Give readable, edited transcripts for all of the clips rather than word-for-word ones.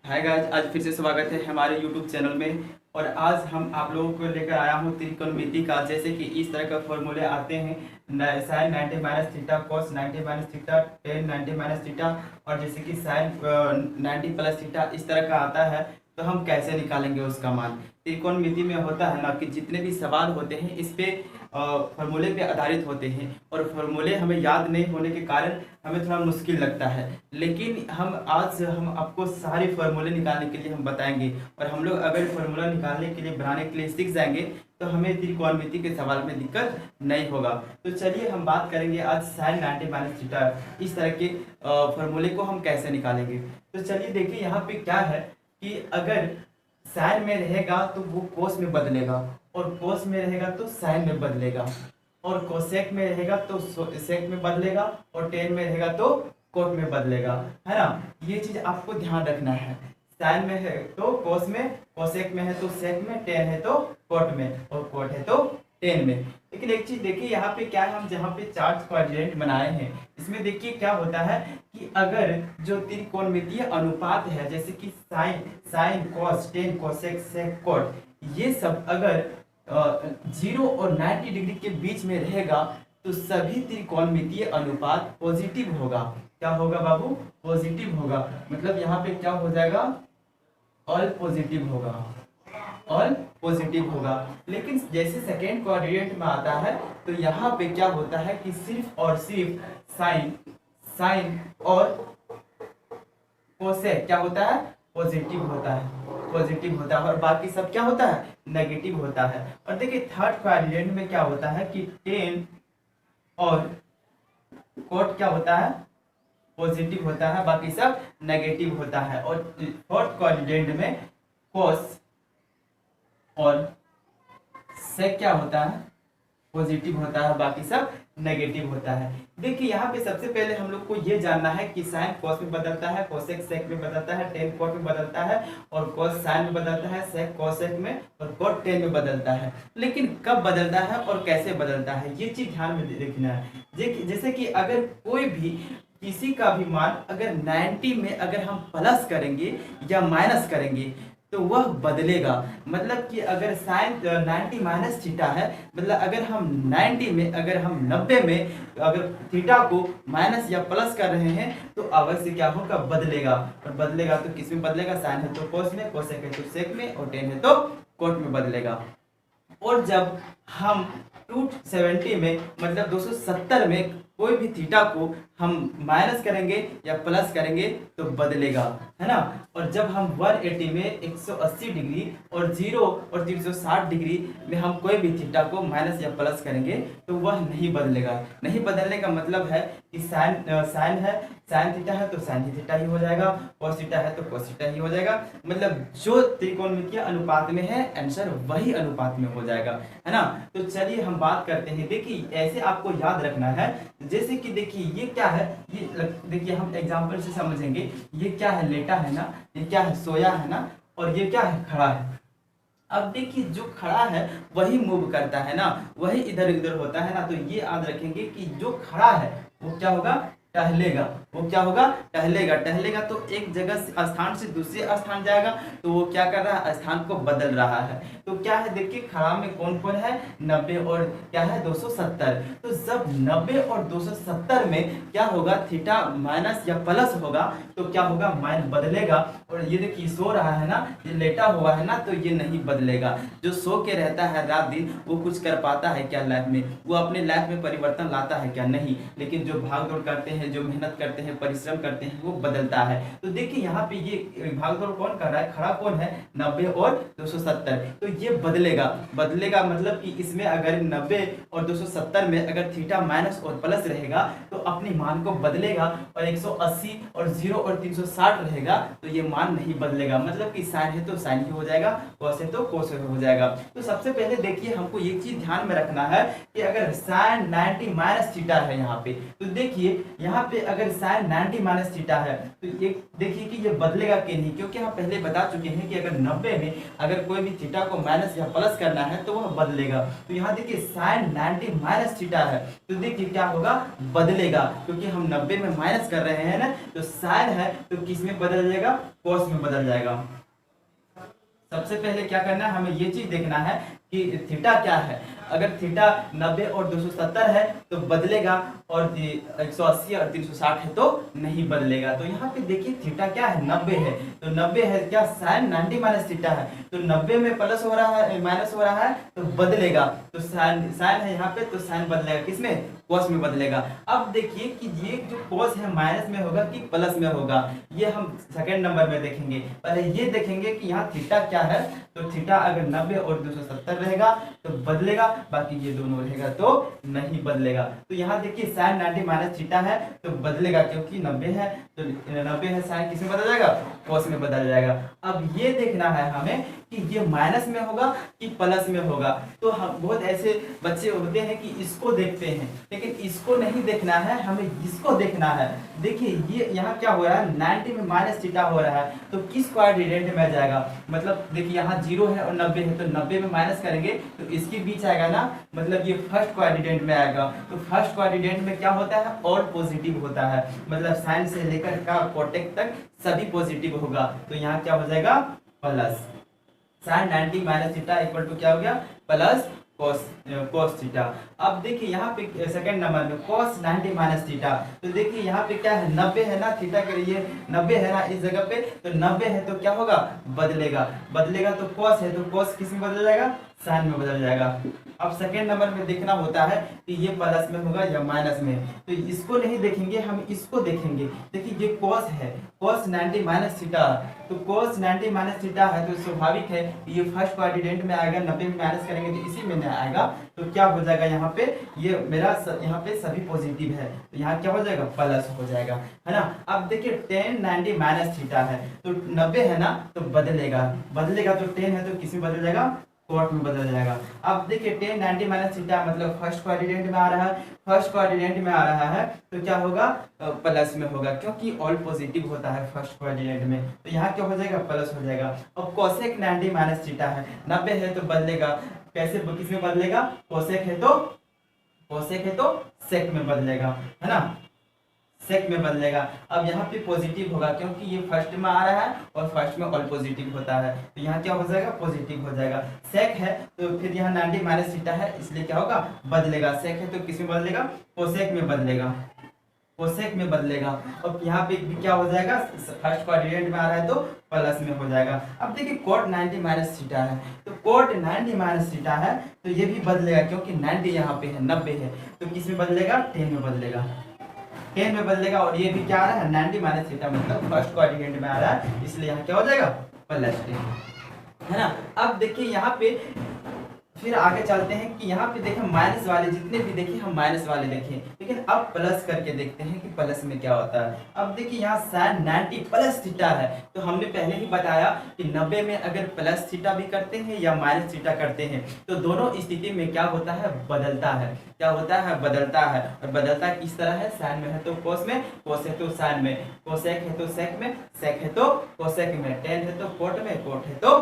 Hi guys, आज फिर से स्वागत है हमारे यूट्यूब चैनल में। और आज हम आप लोगों को लेकर आया हूँ त्रिकोणमिति का। जैसे कि इस तरह का फॉर्मूले आते हैं, sin 90 minus theta, cos 90 minus theta, tan 90 minus theta, और जैसे कि साइन 90 प्लस थीटा, इस तरह का आता है। तो हम कैसे निकालेंगे उसका मान? त्रिकोणमिति में होता है ना कि जितने भी सवाल होते हैं इस पे फॉर्मूले पे आधारित होते हैं, और फॉर्मूले हमें याद नहीं होने के कारण हमें थोड़ा मुश्किल लगता है। लेकिन हम आपको सारे फार्मूले निकालने के लिए हम बताएंगे, और हम लोग अगर फार्मूला निकालने के लिए बनाने के लिए सीख जाएंगे तो हमें त्रिकोणमिति के सवाल में दिक्कत नहीं होगा। तो चलिए हम बात करेंगे आज साइन 90 माइनस थीटा, इस तरह के फार्मूले को हम कैसे निकालेंगे। तो चलिए देखिए यहाँ पे क्या है कि अगर साइन में रहेगा तो वो कोस में बदलेगा, और कोस में रहेगा तो साइन में बदलेगा, और कोसेक में रहेगा तो सेक में बदलेगा, और टेन में रहेगा तो कोट में बदलेगा, है ना। ये चीज आपको ध्यान रखना है। साइन में है तो कोस में, कोसेक में है तो सेक में, टेन है तो कोट में, और कोट है तो टेन में। लेकिन एक चीज देखिए यहाँ पे क्या है, हम जहाँ पे चार्ट क्वाड्रेंट बनाए हैं इसमें देखिए क्या होता है कि अगर जो त्रिकोणमितीय अनुपात है, जैसे कि sin sin cos tan cosec sec cot, ये सब अगर 0 और 90 डिग्री के बीच में रहेगा तो सभी त्रिकोणमितीय अनुपात पॉजिटिव होगा। क्या होगा बाबू? पॉजिटिव होगा। मतलब यहाँ पे क्या हो जाएगा? ऑल पॉजिटिव होगा, ऑल पॉजिटिव होगा। लेकिन जैसे सेकेंड क्वाड्रेंट में आता है तो यहाँ पे क्या होता है कि सिर्फ और सिर्फ साइन साइन और कोसेक क्या होता है? पॉजिटिव होता है, पॉजिटिव होता है, और बाकी सब क्या होता है? नेगेटिव होता है। और देखिए थर्ड क्वाड्रेंट में क्या होता है कि टेन और कोट क्या होता है? पॉजिटिव होता है, बाकी सब नेगेटिव होता है। और फोर्थ क्वाड्रेंट में कोस और सेक क्या होता है? पॉजिटिव होता है, बाकी सब नेगेटिव होता है। देखिए यहाँ पे सबसे पहले हम लोग को ये जानना है कि साइन कॉस में बदलता है, कोसेक सेक में बदलता है, टेन कोट में बदलता है, और कॉस साइन में बदलता है, सेक कोसेक में, और कोट टेन में बदलता है। लेकिन कब बदलता है और कैसे बदलता है ये चीज ध्यान में देखना है। जैसे कि अगर कोई भी किसी का भी मान अगर 90 में अगर हम प्लस करेंगे या माइनस करेंगे तो वह बदलेगा। मतलब कि अगर साइन 90 माइनस थीटा है, मतलब अगर हम 90 में अगर हम 90 में अगर थीटा को माइनस या प्लस कर रहे हैं तो अवश्य क्या होगा? बदलेगा। और बदलेगा तो किस में बदलेगा? साइन है तो कोस में, कोसेक है तो सेक में, और टेन है तो कोट में बदलेगा। और जब हम 270 में मतलब 270 में कोई भी थीटा को हम माइनस करेंगे या प्लस करेंगे तो बदलेगा, है ना। और जब हम 180 में 180 डिग्री और 0 और 360 डिग्री में हम कोई भी थीटा को माइनस या प्लस करेंगे तो वह नहीं बदलेगा। नहीं बदलने का मतलब है कि साइन है, साइन थीटा है तो साइन थीटा ही हो जाएगा, कोस थीटा है तो कोस थीटा ही हो जाएगा। मतलब जो त्रिकोणमितीय अनुपात में है आंसर वही अनुपात में हो जाएगा, है ना। तो चलिए हम बात करते हैं। देखिए ऐसे आपको याद रखना है, जैसे कि देखिए ये क्या है, ये देखिए हम एग्जांपल से समझेंगे। ये क्या है? लेटा है ना, ये क्या है? सोया है ना, और ये क्या है? खड़ा है। अब देखिए जो खड़ा है वही मूव करता है ना, वही इधर उधर होता है ना। तो ये याद रखेंगे कि जो खड़ा है वो क्या होगा? टहलेगा। वो क्या होगा? टहलेगा। टहलेगा तो एक जगह से स्थान से दूसरे स्थान जाएगा, तो वो क्या कर रहा है? स्थान को बदल रहा है। तो क्या है देखिए खड़ा में कौन कौन है? 90 और क्या है? 270। तो जब 90 और 270 में क्या होगा? थीटा माइनस या प्लस होगा तो क्या होगा? माइन बदलेगा। और ये देखिए सो रहा है ना, ये लेटा हुआ है ना, तो ये नहीं बदलेगा। जो सो के रहता है रात दिन वो कुछ कर पाता है क्या लाइफ में? वो अपने लाइफ में परिवर्तन लाता है क्या? नहीं। लेकिन जो भाग दौड़ करते हैं, जो मेहनत करते हैं, परिश्रम करते हैं, वो बदलता है। तो देखिए यहाँ पे ये भाग दौड़ कौन कर रहा है? खड़ा कौन है? 90 और 270। तो ये बदलेगा। बदलेगा मतलब कि इसमें अगर 90 और 270 में अगर थीटा माइनस और प्लस रहेगा तो अपने मान को बदलेगा, और 180 और 0 और 360 रहेगा तो ये मान नहीं बदलेगा। मतलब कि साइन है तो साइन ही हो जाएगा, कोस है तो कोस हो जाएगा। तो सबसे पहले देखिए हमको एक चीज ध्यान में रखना है कि अगर साइन 90 माइनस थीटा है यहाँ पे, तो देखिए यहाँ यहाँ पे अगर साइन 90 माइनस थीटा है तो ये देखिए कि ये बदलेगा कि नहीं, क्योंकि हम पहले बता चुके हैं कि अगर 90 में अगर कोई भी थीटा को माइनस या प्लस करना है तो वह बदलेगा। तो यहाँ देखिए साइन 90 माइनस थीटा है तो देखिए क्या होगा, बदलेगा, क्योंकि हम 90 में माइनस कर रहे हैं ना, तो साइन है तो किस में बदल जाएगा, कॉस में बदल जाएगा। सबसे पहले क्या करना है, हमें ये चीज देखना है कि थीटा क्या है। अगर थीटा 90 और 270 है तो बदलेगा, और 180 और 360 है तो नहीं बदलेगा। तो यहाँ पे देखिए थीटा क्या है, 90 है, तो 90 है क्या, साइन 90 माइनस थीटा है, तो 90 में प्लस हो रहा है माइनस हो रहा है तो बदलेगा। तो साइन है यहाँ पे तो साइन बदलेगा किसमें, कॉस में बदलेगा। अब देखिए कि ये जो कॉस है माइनस में होगा कि प्लस में होगा, ये हम सेकंड नंबर में देखेंगे। पहले ये देखेंगे कि यहाँ थीटा क्या है, तो थीटा अगर 90 और 270 रहेगा तो बदलेगा, बाकी ये दोनों रहेगा तो नहीं बदलेगा। तो यहाँ देखिए साइन 90 माइनस थीटा है तो बदलेगा, क्योंकि 90 है तो 90 है, साइन किस में बदल जाएगा, कॉस में बदल जाएगा। अब ये देखना है हमें कि ये माइनस में होगा कि प्लस में होगा। तो हम बहुत ऐसे बच्चे होते हैं कि इसको देखते हैं, लेकिन इसको नहीं देखना है, हमें इसको देखना है। देखिए ये यहाँ क्या हो रहा है, 90 में माइनस थीटा हो रहा है तो किस क्वाड्रेंट में जाएगा, मतलब देखिए यहाँ 0 है और 90 है तो 90 में माइनस करेंगे तो इसके बीच आएगा ना, मतलब ये फर्स्ट क्वाड्रेंट में आएगा। तो फर्स्ट क्वाड्रेंट में क्या होता है, ऑल पॉजिटिव होता है, मतलब साइन से लेकर का कोटेक तक सभी पॉजिटिव होगा। तो यहाँ क्या हो जाएगा, plus sin 90 minus theta equal to क्या हो गया, प्लस cos थीटा। अब देखिए यहाँ पे सेकंड नंबर में cos 90 माइनस थीटा, तो देखिए यहाँ पे क्या है, 90 है ना, थीटा के लिए 90 है ना इस जगह पे, तो 90 है तो क्या होगा, बदलेगा, तो cos है तो cos किस में बदल जाएगा, साइन में बदल जाएगा। अब सेकंड नंबर में देखना होता है कि ये प्लस में होगा या माइनस में, तो इसको नहीं देखेंगे, हम इसको देखेंगे। देखिए ये cos है, cos 90 माइनस थीटा, तो cos 90 माइनस थीटा है तो स्वाभाविक है ये फर्स्ट क्वाड्रेंट में आएगा, 90 में माइनस करेंगे तो इसी में आएगा, तो क्या हो जाएगा यहाँ पे, ये मेरा यहाँ पे सभी पॉजिटिव है तो यहाँ क्या हो जाएगा, प्लस हो जाएगा, है ना। अब देखिए tan 90 माइनस थीटा है तो 90 है ना तो बदलेगा, तो 10 है तो किस में बदल जाएगा, कोट में बदल जाएगा। अब देखिए tan 90 माइनस थीटा मतलब फर्स्ट क्वाड्रेंट में आ रहा है, तो क्या होगा, प्लस में होगा, क्योंकि ऑल पॉजिटिव होता है फर्स्ट क्वाड्रेंट में, तो यहाँ क्या हो जाएगा, प्लस हो जाएगा। अब कोसेक 90 माइनस थीटा है, 90 है तो बदलेगा, कैसे किस में बदलेगा, कोसेक है तो सेक में बदलेगा, है ना, सेक में बदलेगा। अब यहाँ पे पॉजिटिव होगा क्योंकि ये फर्स्ट में आ रहा है और फर्स्ट में ऑल पॉजिटिव होता है, तो यहाँ क्या हो जाएगा, पॉजिटिव हो जाएगा। सेक है तो फिर यहाँ 90 माइनस थीटा है इसलिए क्या होगा, बदलेगा। सेक है तो किस में बदलेगा, कोसेक में बदलेगा, और यहाँ पे भी क्या हो जाएगा, फर्स्ट क्वाड्रेंट में आ रहा है तो प्लस में हो जाएगा। अब देखिए कोट 90 माइनस थीटा है, तो कोट 90 माइनस थीटा है तो ये भी बदलेगा, क्योंकि 90 यहाँ पे है, 90 है तो किस में बदलेगा, 10 में बदलेगा, और ये भी क्या आ रहा है, 90 माइनस थीटा मतलब फर्स्ट क्वाड्रेंट में आ रहा है, इसलिए यहाँ क्या हो जाएगा, प्लस 10, है ना। अब देखिए यहाँ पे फिर आगे चलते हैं कि यहाँ पे देखें माइनस वाले जितने भी देखें, हम माइनस वाले देखें, लेकिन अब प्लस करके देखते हैं कि प्लस में क्या होता है। अब देखिए यहाँ साइन 90 प्लस थीटा है, तो हमने पहले ही बताया कि 90 में अगर प्लस थीटा भी करते हैं या माइनस थीटा करते हैं तो दोनों स्थिति में क्या होता है, बदलता है। क्या होता है, बदलता है। और बदलता किस तरह है, साइन में है तो कोस में, कोस है तो साइन में, कोसेक है तो सेक में, सेक है तो कोसेक में, टेन है तो कोट में, कोट है तो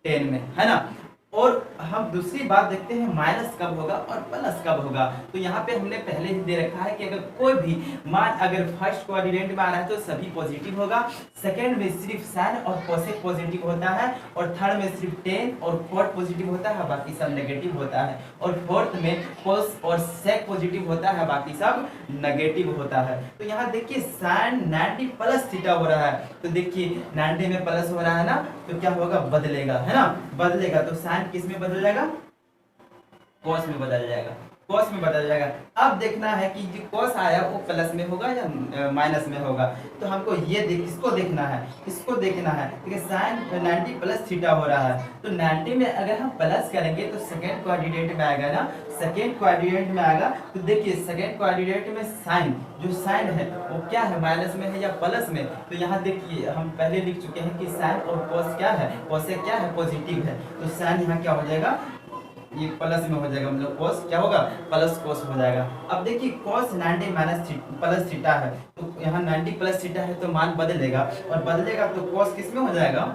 टेन में, है ना। और हम दूसरी बात देखते हैं माइनस कब होगा और प्लस कब होगा। तो यहाँ पे हमने पहले ही दे रखा है कि अगर कोई भी मान अगर फर्स्ट क्वाड्रेंट में आ रहा है तो सभी पॉजिटिव होगा, सेकंड में सिर्फ साइन और कोसेक पॉजिटिव होता है, और थर्ड में सिर्फ टेन और कोट पॉजिटिव होता है, बाकी सब नेगेटिव होता है, और फोर्थ में कोस और सेक पॉजिटिव होता है, बाकी सब नेगेटिव होता है। तो यहाँ देखिए साइन 90 प्लस थीटा हो रहा है, तो देखिए 90 में प्लस हो रहा है ना, तो क्या होगा, बदलेगा, है ना, बदलेगा। तो साइन किस में बदल जाएगा, कॉस में बदल जाएगा, कॉस में बदल जाएगा। अब देखना है कि जो कॉस आया वो प्लस में होगा या माइनस में होगा, तो हमको ये इसको देखना है, ठीक है। साइन 90 प्लस थीटा हो रहा है, तो 90 में अगर हम प्लस करेंगे तो सेकेंड क्वाड्रेंट में आएगा ना, सेकेंड क्वाड्रेंट में आएगा। तो देखिए सेकेंड क्वाड्रेंट में साइन, जो साइन है वो क्या है, माइनस में है या प्लस में। तो यहाँ देखिए हम पहले लिख चुके हैं कि साइन और कॉस क्या है, कॉसेक क्या है, पॉजिटिव है, तो साइन यहाँ क्या हो जाएगा, ये प्लस में हो जाएगा, मतलब cos क्या होगा, प्लस cos हो जाएगा। अब देखिए cos 90 माइनस प्लस थीटा है, तो यहाँ 90 प्लस थीटा है तो मान बदलेगा, और बदलेगा तो cos किस में हो जाएगा,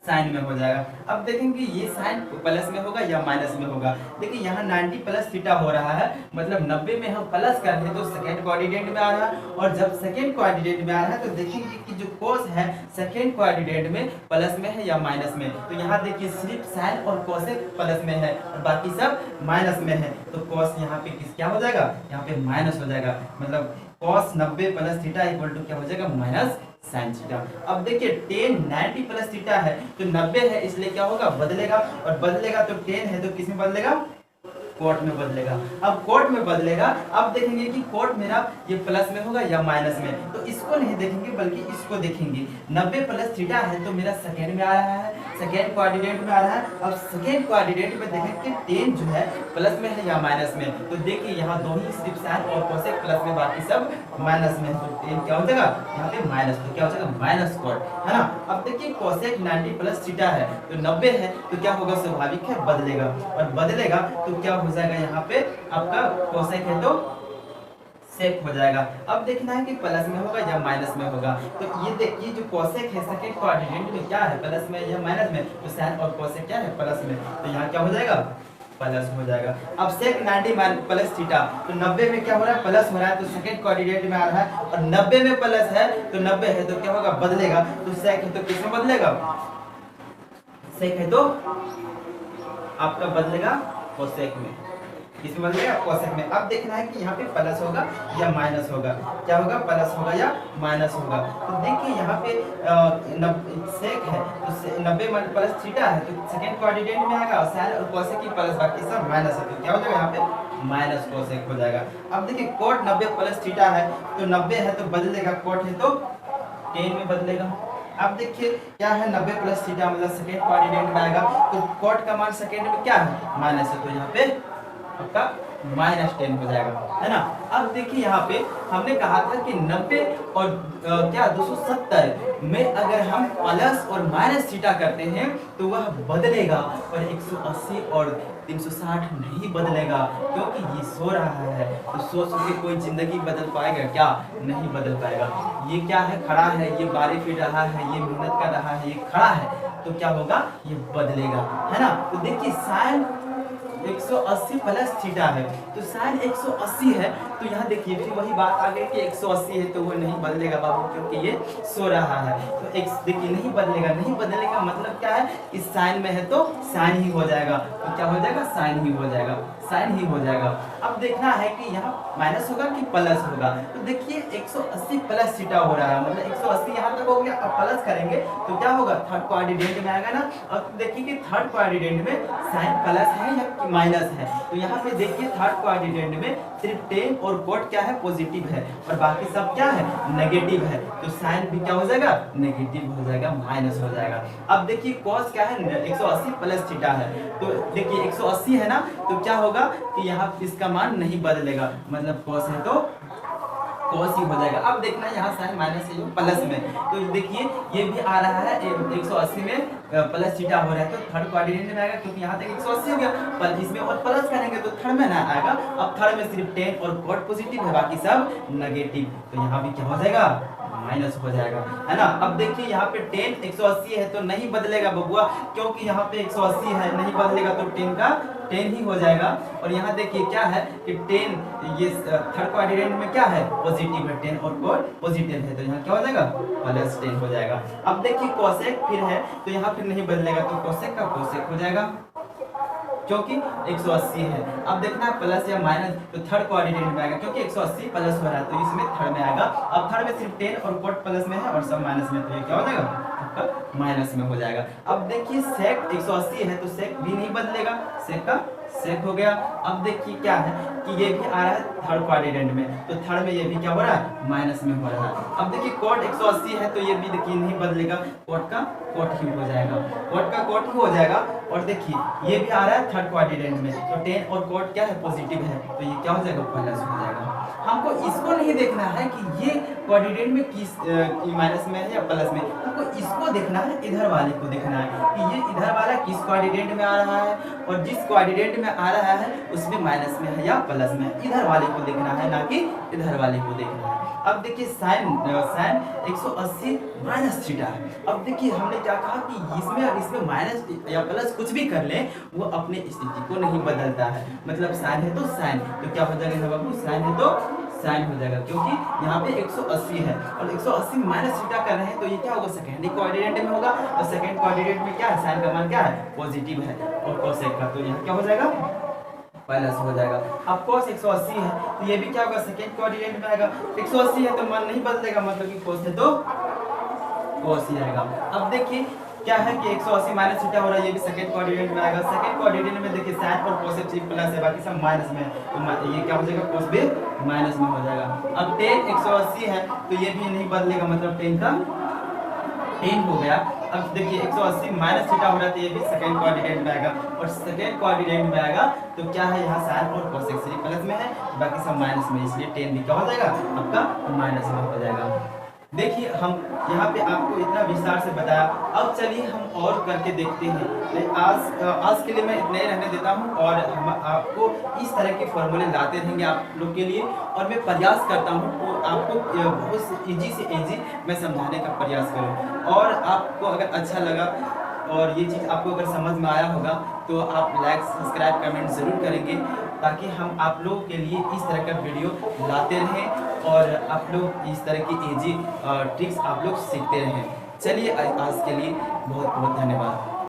साइन में हो जाएगा। अब देखेंगे ये साइन प्लस में होगा या माइनस में होगा। देखिए यहाँ 90 प्लस थीटा हो रहा है, मतलब 90 में हम प्लस कर रहे हैं तो सेकेंड कोऑर्डिनेट में आ रहा है, और जब सेकेंड कोऑर्डिनेट में आ रहा है तो देखेंगे कि जो कोस है सेकेंड कोऑर्डिनेट में प्लस में है या माइनस में। तो यहाँ देखिए सिर्फ साइन और कोसेक प्लस में है और बाकी सब माइनस में है, तो कोस यहाँ पे किस क्या हो जाएगा, यहाँ पे माइनस हो जाएगा, मतलब cos 90 plus theta equal to क्या हो जाएगा, माइनस साइन थीटा। अब देखिए tan 90 प्लस थीटा है तो 90 है इसलिए क्या होगा, बदलेगा, और बदलेगा तो tan है तो किस में बदलेगा, कोट में बदलेगा। अब कोट में बदलेगा, अब देखेंगे कि कोट मेरा ये प्लस में होगा या माइनस में, तो इसको नहीं देखेंगे बल्कि इसको देखेंगे। 90 प्लस थीटा है तो मेरा सेकेंड में आ रहा है, सेकेंड कोऑर्डिनेट में आ रहा है। अब सेकेंड कोऑर्डिनेट में देखें कि tan जो है प्लस में है या माइनस में, तो देखिए यहाँ दो ही सिर्फ साइन और कोसेक प्लस में, बाकी सब माइनस में, तो tan क्या हो जाएगा, यहाँ पे माइनस, तो क्या हो जाएगा, माइनस कोट, है ना। अब देखिए कोसेक 90 प्लस थीटा है तो 90 है तो क्या होगा, स्वाभाविक है बदलेगा, और बदलेगा तो क्या हो जाएगा, यहाँ पे आपका कोसेक है तो सेक हो जाएगा। अब देखना है कि प्लस में होगा या माइनस में होगा, तो ये देखिए जो कोसेक है सेकंड कोऑर्डिनेट में क्या है, प्लस में या माइनस में, तो साइन और कोसेक क्या है, प्लस में, तो यहाँ क्या हो जाएगा, प्लस हो जाएगा। अब सेक 90 प्लस थीटा, तो 90 में क्या हो रहा है, प्लस हो रहा है, तो सेकंड कोऑर्डिनेट में आ रहा है, और 90 में प्लस है तो 90 है तो क्या होगा, बदलेगा, तो सेक है तो किस में बदलेगा, सेक है तो आपका बदलेगा कोसेक में, किसमें बदलेगा, कोसेक में। अब देखना है कि यहाँ पे प्लस होगा या माइनस होगा, क्या होगा, प्लस होगा या माइनस होगा। तो देखिए यहाँ पे सेक है तो 90 प्लस थीटा है तो सेकंड कोऑर्डिनेट में आएगा, और साइन और कोसेक की प्लस, बाकी सब माइनस है, तो क्या हो जाएगा, यहाँ पे माइनस कोसेक हो जाएगा। अब देखिए कोट 90 प्लस थीटा है तो 90 है तो बदलेगा, कोट है तो tan में बदलेगा। अब देखिए क्या है, 90 प्लस थीटा मतलब सेकंड कोऑर्डिनेट में आएगा, तो कोट का मान सेकंड में क्या है, माइनस है, तो यहाँ पे आपका -10 हो जाएगा, है ना। अब देखिए यहाँ पे हमने कहा था कि 90 और क्या 270 में अगर हम प्लस और माइनस थीटा करते हैं तो वह बदलेगा, और 180 और 360 नहीं बदलेगा, क्योंकि ये सो रहा है, तो सो के कोई जिंदगी बदल पाएगा क्या, नहीं बदल पाएगा। ये क्या है, खड़ा है, ये बारी फिर रहा है, ये मेहनत कर रहा है, ये खड़ा है, तो क्या होगा, ये बदलेगा, है ना। तो देखिए साइन 180 प्लस थीटा है, तो साइन 180 है, तो यहाँ देखिए फिर वही बात आ गई कि 180 है तो वो नहीं बदलेगा बाबू, क्योंकि ये सो रहा है, तो देखिए नहीं बदलेगा, नहीं बदलने का मतलब क्या है कि साइन में है तो साइन ही हो जाएगा, तो क्या हो जाएगा, साइन ही हो जाएगा, साइन ही हो जाएगा। अब देखना है कि यहाँ माइनस होगा कि प्लस होगा, तो देखिए 180 प्लस थीटा हो रहा है, मतलब 180 यहाँ तक हो गया, अब प्लस करेंगे तो क्या होगा, थर्ड कोऑर्डिनेट में आएगा ना। और देखिए कि थर्ड कोऑर्डिनेट में साइन प्लस है या माइनस है, तो यहाँ पे देखिए थर्ड कोऑर्डिनेट में सिर्फ tan और कोट क्या है, पॉजिटिव है, और बाकी सब क्या है, नेगेटिव है, तो साइन भी क्या हो जाएगा, नेगेटिव हो जाएगा, माइनस हो जाएगा। अब देखिए cos क्या है, 180 प्लस थीटा है, तो देखिए 180 है ना, तो क्या होगा कि यहाँ इसका मान नहीं बदलेगा, मतलब cos है तो cos ही हो जाएगा। अब देखना यहाँ साइन माइनस है प्लस में, तो देखिए ये भी आ रहा है 180 में प्लस थीटा हो रहा है, तो थर्ड कोऑर्डिनेट में आएगा, क्योंकि यहाँ तक 180 हो गया, पर इसमें और प्लस करेंगे तो थर्ड में ना आएगा। अब थर्ड में सिर्फ tan और कोट पॉजिटिव है, बाकी सब नेगेटिव, तो यहाँ भी क्या हो जाएगा, माइनस हो जाएगा, है ना। अब देखिए यहाँ पे tan 180 है तो नहीं बदलेगा बबुआ, क्योंकि यहाँ पे 180 है, नहीं बदलेगा तो tan का tan ही हो जाएगा। और यहाँ देखिए क्या है कि tan ये थर्ड कोऑर्डिनेट में क्या है, पॉजिटिव है, tan और कोट पॉजिटिव है, तो यहाँ क्या हो जाएगा, प्लस tan हो जाएगा। अब देखिए कोसेक फिर है तो यहाँ फिर नहीं बदलेगा, तो कोसेक का कोसेक हो जाएगा, क्योंकि 180 है। अब देखना है प्लस या माइनस, तो थर्ड कोऑर्डिनेट में आएगा, क्योंकि 180 प्लस हो रहा है तो इसमें थर्ड में आएगा। अब थर्ड में सिर्फ tan और कोट प्लस में है और सब माइनस में, तो ये क्या हो जाएगा, आपका माइनस में हो जाएगा। अब देखिए सेक 180 है तो सेक भी नहीं बदलेगा, सेक का सेक हो गया। अब देखिए क्या है कि ये भी आ रहा है थर्ड कोऑर्डिनेट में, तो थर्ड में ये भी क्या हो रहा है, माइनस में हो रहा है। अब देखिए कोट 180 है तो ये भी देखिए नहीं बदलेगा, कोट का कोट ही हो जाएगा, कोट का कोट ही हो जाएगा। और देखिए ये भी आ रहा है थर्ड कोऑर्डिनेट में, तो tan और कोट क्या है, पॉजिटिव है, तो ये क्या हो जाएगा, प्लस हो जाएगा। हमको इसको नहीं देखना है कि ये कोऑर्डिनेट में किस माइनस में है या प्लस में, हमको इसको देखना है, इधर वाले को देखना है कि ये इधर वाला किस कोऑर्डिनेट में आ रहा है और जिस कोऑर्डिनेट में आ रहा है उसमें माइनस में है या प्लस में है, इधर वाले को देखना है ना कि इधर वाले को देखना है। अब देखिए साइन 180 माइनस थीटा है। अब देखिए हमने क्या कहा कि इसमें और इसमें माइनस या प्लस कुछ भी कर लें वो अपने स्थिति को नहीं बदलता है, मतलब साइन है तो साइन, तो क्या हो जाएगा बाबू, साइन है तो साइन हो जाएगा, क्योंकि यहाँ पे 180 है और 180 माइनस थीटा कर रहे हैं तो ये क्या होगा, सेकेंडरी कोऑर्डिनेट में होगा और सेकंड कोऑर्डिनेट में क्या है, साइन का मान क्या है, पॉजिटिव है और कोसेक का, तो यहाँ क्या हो जाएगा, प्लस हो जाएगा। अब cos 180 है तो ये भी क्या होगा, सेकंड कोऑर्डिनेट में आएगा, 180 है तो मान नहीं बदलेगा, मतलब कि cos है तो cos ही आएगा। अब देखिए क्या है कि 180 माइनस थीटा हो रहा है, ये भी सेकंड कोऑर्डिनेट में आएगा, सेकंड कोऑर्डिनेट में देखिए साइन और cos से प्लस है, बाकी सब माइनस में, तो ये क्या हो जाएगा, cos भी माइनस में हो जाएगा। अब tan 180 है तो ये भी नहीं बदलेगा, मतलब tan का 10 हो गया। अब देखिए 180 माइनस थीटा हो रहा है तो ये भी सेकंड कोऑर्डिनेट में आएगा और सेकंड कोऑर्डिनेट में आएगा तो क्या है, यहाँ साइन और cos प्लस में है, बाकी सब माइनस में, इसलिए 10 भी क्या हो जाएगा आपका माइनस में हो जाएगा। देखिए हम यहाँ पे आपको इतना विस्तार से बताया, अब चलिए हम और करके देखते हैं। आज के लिए मैं इतना ही रहने देता हूँ और हम आपको इस तरह के फॉर्मूले लाते रहेंगे आप लोग के लिए, और मैं प्रयास करता हूँ तो आपको बहुत ईजी से ईजी मैं समझाने का प्रयास करूँ, और आपको अगर अच्छा लगा और ये चीज़ आपको अगर समझ में आया होगा तो आप लाइक सब्सक्राइब कमेंट ज़रूर करेंगे, ताकि हम आप लोगों के लिए इस तरह का वीडियो लाते रहें और आप लोग इस तरह की इजी ट्रिक्स आप लोग सीखते रहें। चलिए आज के लिए बहुत बहुत धन्यवाद।